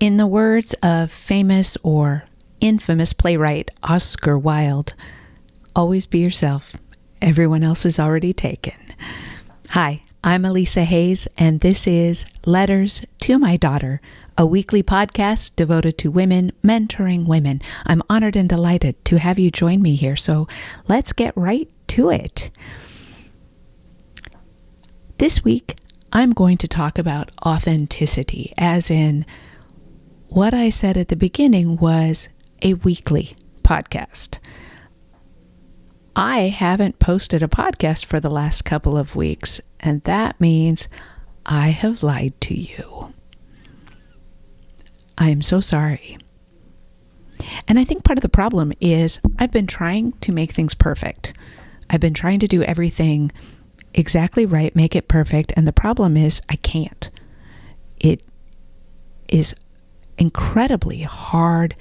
In the words of famous or infamous playwright Oscar Wilde, always be yourself. Everyone else is already taken. Hi, I'm Elisa Hayes, and this is Letters to My Daughter, a weekly podcast devoted to women, mentoring women. I'm honored and delighted to have you join me here, so let's get right to it. This week, I'm going to talk about authenticity, as in what I said at the beginning was a weekly podcast. I haven't posted a podcast for the last couple of weeks, and that means I have lied to you. I am so sorry. And I think part of the problem is I've been trying to make things perfect. I've been trying to do everything exactly right, make it perfect, and the problem is I can't. It is incredibly hard,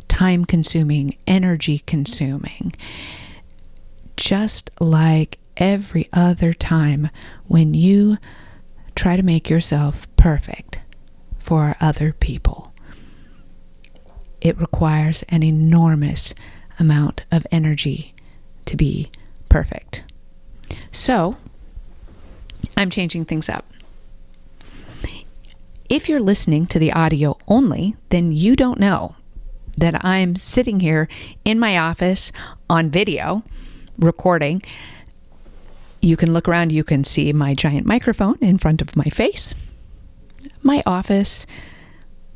time-consuming, energy-consuming, just like every other time when you try to make yourself perfect for other people. It requires an enormous amount of energy to be perfect. So, I'm changing things up. If you're listening to the audio only, then you don't know that I'm sitting here in my office on video recording. You can look around, you can see my giant microphone in front of my face, my office,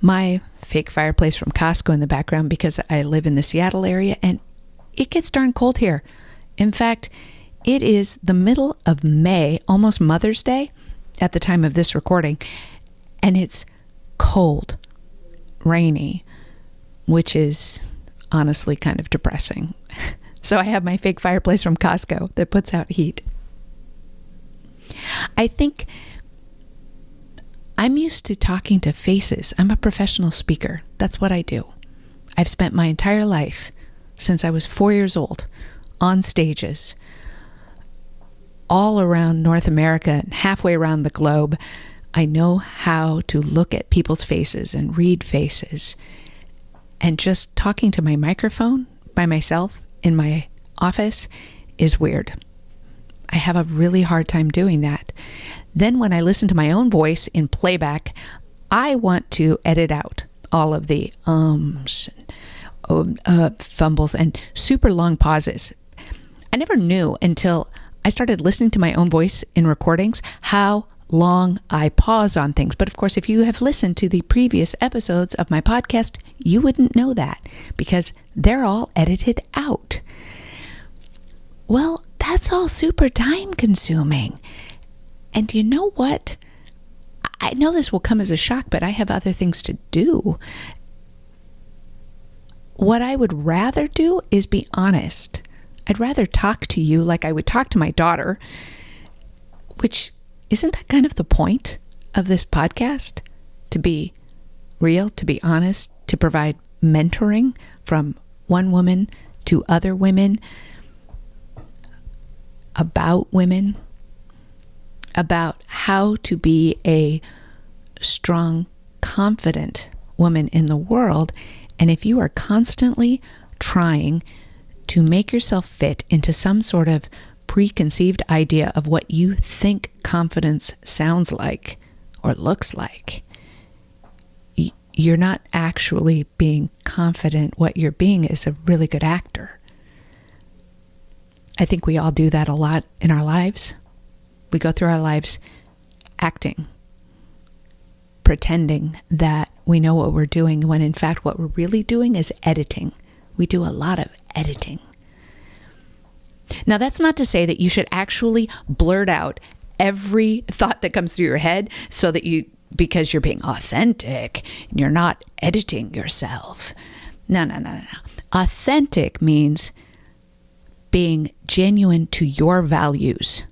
my fake fireplace from Costco in the background because I live in the Seattle area and it gets darn cold here. In fact, it is the middle of May, almost Mother's Day at the time of this recording, and it's cold, rainy, which is honestly kind of depressing. So I have my fake fireplace from Costco that puts out heat. I think I'm used to talking to faces. I'm a professional speaker. That's what I do. I've spent my entire life, since I was 4 years old, on stages all around North America and halfway around the globe. I know how to look at people's faces and read faces. And just talking to my microphone by myself in my office is weird. I have a really hard time doing that. Then when I listen to my own voice in playback, I want to edit out all of the fumbles and super long pauses. I never knew until I started listening to my own voice in recordings how long I pause on things. But of course, if you have listened to the previous episodes of my podcast, you wouldn't know that because they're all edited out. Well, that's all super time consuming. And you know what? I know this will come as a shock, but I have other things to do. What I would rather do is be honest. I'd rather talk to you like I would talk to my daughter, which isn't that kind of the point of this podcast? To be real, to be honest, to provide mentoring from one woman to other women, about women, about how to be a strong, confident woman in the world. And if you are constantly trying to make yourself fit into some sort of preconceived idea of what you think confidence sounds like or looks like, you're not actually being confident. What you're being is a really good actor. I think we all do that a lot in our lives. We go through our lives acting, pretending that we know what we're doing, when in fact what we're really doing is editing. We do a lot of editing. Now, that's not to say that you should actually blurt out every thought that comes through your head so that because you're being authentic and you're not editing yourself. No. Authentic means being genuine to your values,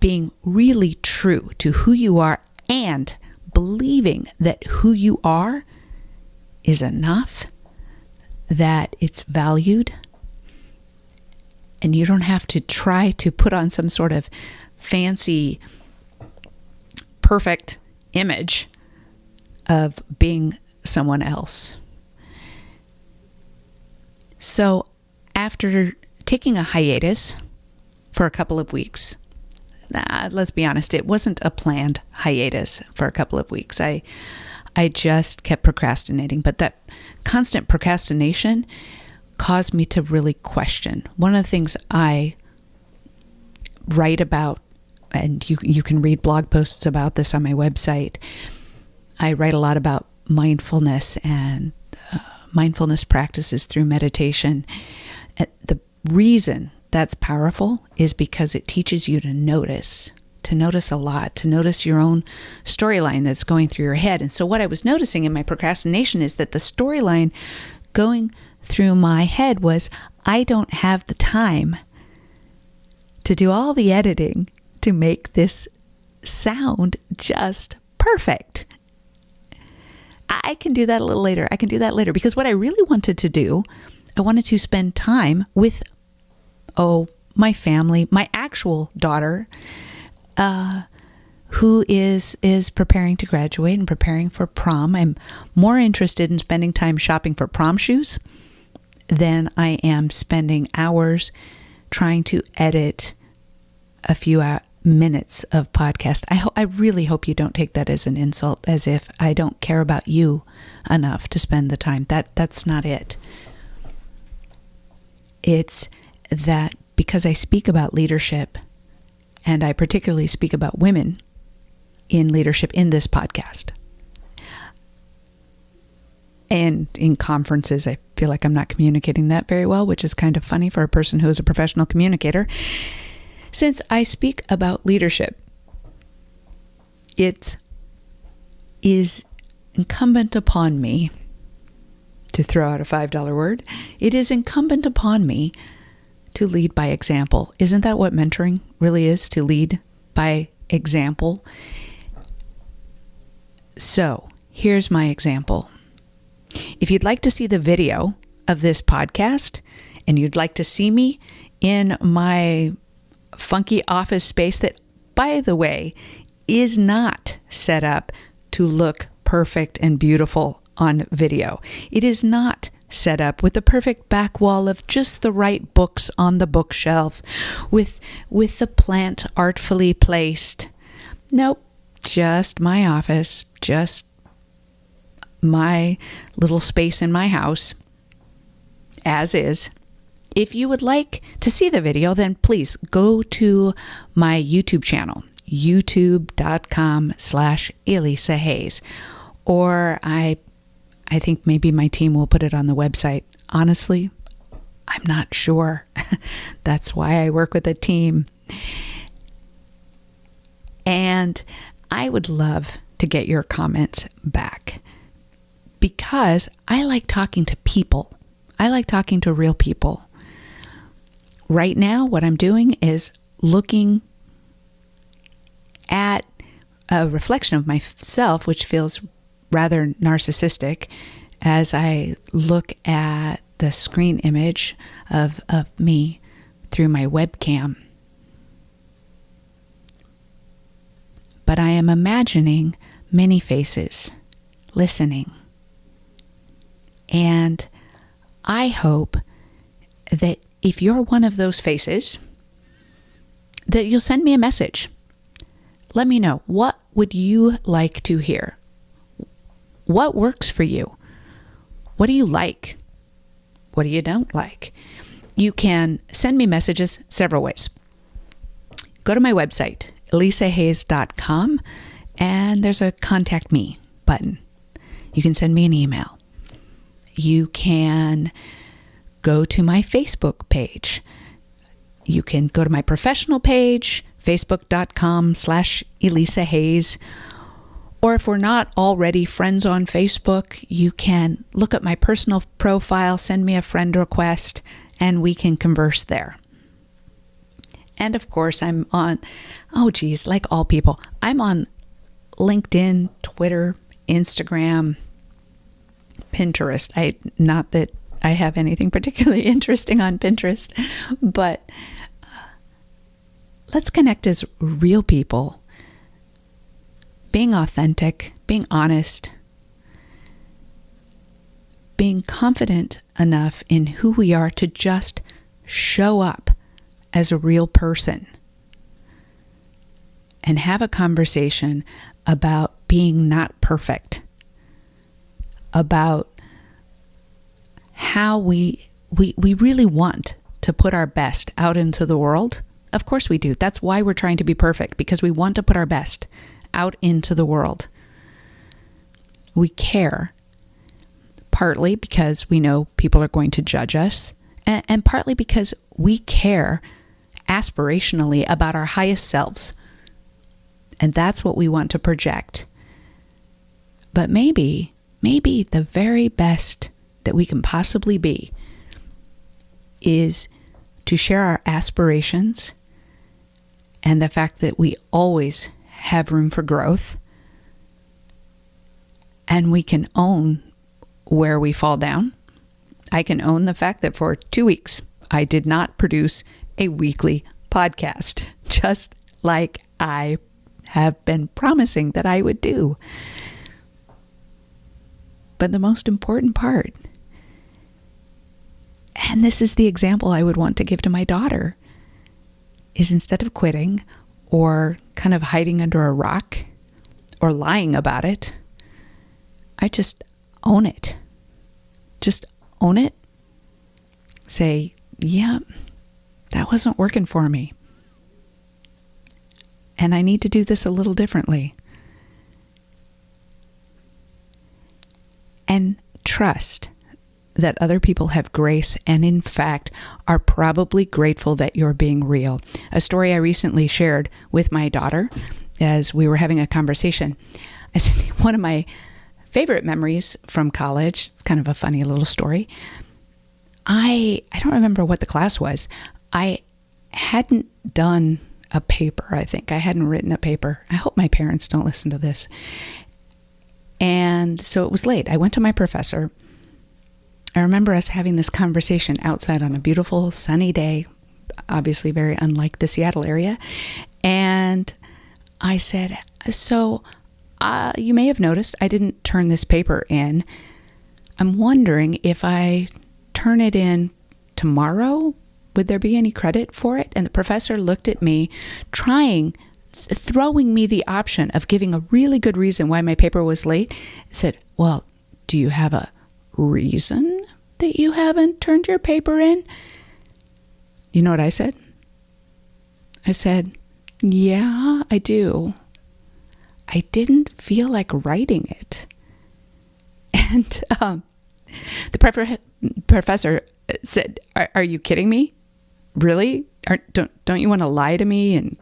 being really true to who you are and believing that who you are is enough, that it's valued, and you don't have to try to put on some sort of fancy, perfect image of being someone else. So after taking a hiatus for a couple of weeks, let's be honest, it wasn't a planned hiatus for a couple of weeks. I just kept procrastinating, but that constant procrastination caused me to really question. One of the things I write about, and you can read blog posts about this on my website, I write a lot about mindfulness and mindfulness practices through meditation. The reason that's powerful is because it teaches you to notice a lot, to notice your own storyline that's going through your head. And so what I was noticing in my procrastination is that the storyline going through my head was, I don't have the time to do all the editing to make this sound just perfect. I can do that a little later. I can do that later. Because what I really wanted to do, I wanted to spend time with, my family, my actual daughter, who is preparing to graduate and preparing for prom. I'm more interested in spending time shopping for prom shoes than I am spending hours trying to edit a few minutes of podcast. I really hope you don't take that as an insult, as if I don't care about you enough to spend the time. That's not it. It's that because I speak about leadership, and I particularly speak about women in leadership in this podcast, and in conferences, I feel like I'm not communicating that very well, which is kind of funny for a person who is a professional communicator. Since I speak about leadership, it is incumbent upon me, to throw out a $5 word, it is incumbent upon me to lead by example. Isn't that what mentoring really is? To lead by example? So, here's my example. If you'd like to see the video of this podcast, and you'd like to see me in my funky office space that, by the way, is not set up to look perfect and beautiful on video. It is not set up with the perfect back wall of just the right books on the bookshelf, with the plant artfully placed. Nope, just my office, just my little space in my house, as is. If you would like to see the video, then please go to my YouTube channel, youtube.com/Elisa Hayes. Or I think maybe my team will put it on the website. Honestly, I'm not sure. That's why I work with a team. And I would love to get your comments back, because I like talking to people. I like talking to real people. Right now, what I'm doing is looking at a reflection of myself, which feels rather narcissistic, as I look at the screen image of me through my webcam. But I am imagining many faces listening. And I hope that if you're one of those faces, that you'll send me a message. Let me know, what would you like to hear? What works for you? What do you like? What do you don't like? You can send me messages several ways. Go to my website, elisahayes.com, and there's a contact me button. You can send me an email. You can go to my Facebook page. You can go to my professional page, facebook.com/Elisa Hayes. Or if we're not already friends on Facebook, you can look at my personal profile, send me a friend request, and we can converse there. And of course, I'm on, like all people, I'm on LinkedIn, Twitter, Instagram, Pinterest. Not that I have anything particularly interesting on Pinterest, but let's connect as real people, being authentic, being honest, being confident enough in who we are to just show up as a real person and have a conversation about being not perfect, about how we really want to put our best out into the world. Of course we do. That's why we're trying to be perfect, because we want to put our best out into the world. We care, partly because we know people are going to judge us, and partly because we care aspirationally about our highest selves. And that's what we want to project. But maybe the very best that we can possibly be is to share our aspirations and the fact that we always have room for growth, and we can own where we fall down. I can own the fact that for 2 weeks, I did not produce a weekly podcast, just like I have been promising that I would do. But the most important part, and this is the example I would want to give to my daughter, is instead of quitting or kind of hiding under a rock or lying about it, I just own it. Just own it. Say, yeah, that wasn't working for me. And I need to do this a little differently. And trust that other people have grace and, in fact, are probably grateful that you're being real. A story I recently shared with my daughter as we were having a conversation. I said, one of my favorite memories from college, it's kind of a funny little story. I don't remember what the class was. I hadn't done a paper, I think. I hadn't written a paper. I hope my parents don't listen to this. And so it was late. I went to my professor. I remember us having this conversation outside on a beautiful sunny day, obviously very unlike the Seattle area. And I said, so you may have noticed I didn't turn this paper in. I'm wondering if I turn it in tomorrow, would there be any credit for it? And the professor looked at me, throwing me the option of giving a really good reason why my paper was late. Said, well, do you have a reason that you haven't turned your paper in? You know what I said? I said, yeah, I do. I didn't feel like writing it. And the professor said, are you kidding me? Really? Don't you want to lie to me and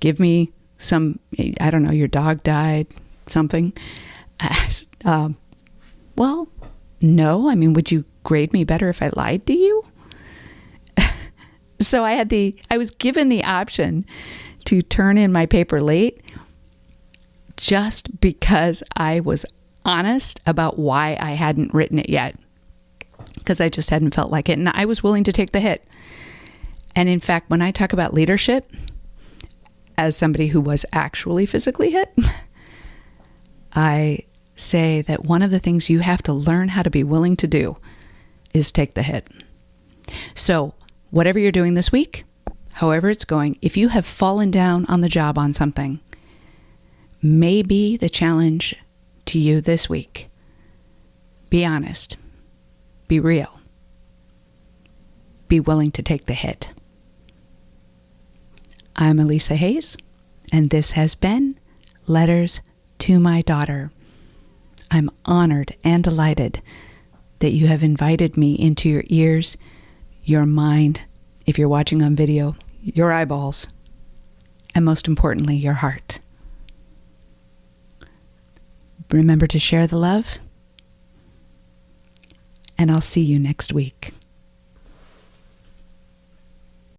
give me some, I don't know, your dog died, something? Well, no. I mean, would you grade me better if I lied to you? So I was given the option to turn in my paper late just because I was honest about why I hadn't written it yet, because I just hadn't felt like it. And I was willing to take the hit. And in fact, when I talk about leadership, as somebody who was actually physically hit, I say that one of the things you have to learn how to be willing to do is take the hit. So whatever you're doing this week, however it's going, if you have fallen down on the job on something, maybe the challenge to you this week, be honest, be real, be willing to take the hit. I'm Elisa Hayes, and this has been Letters to My Daughter. I'm honored and delighted that you have invited me into your ears, your mind, if you're watching on video, your eyeballs, and most importantly, your heart. Remember to share the love, and I'll see you next week.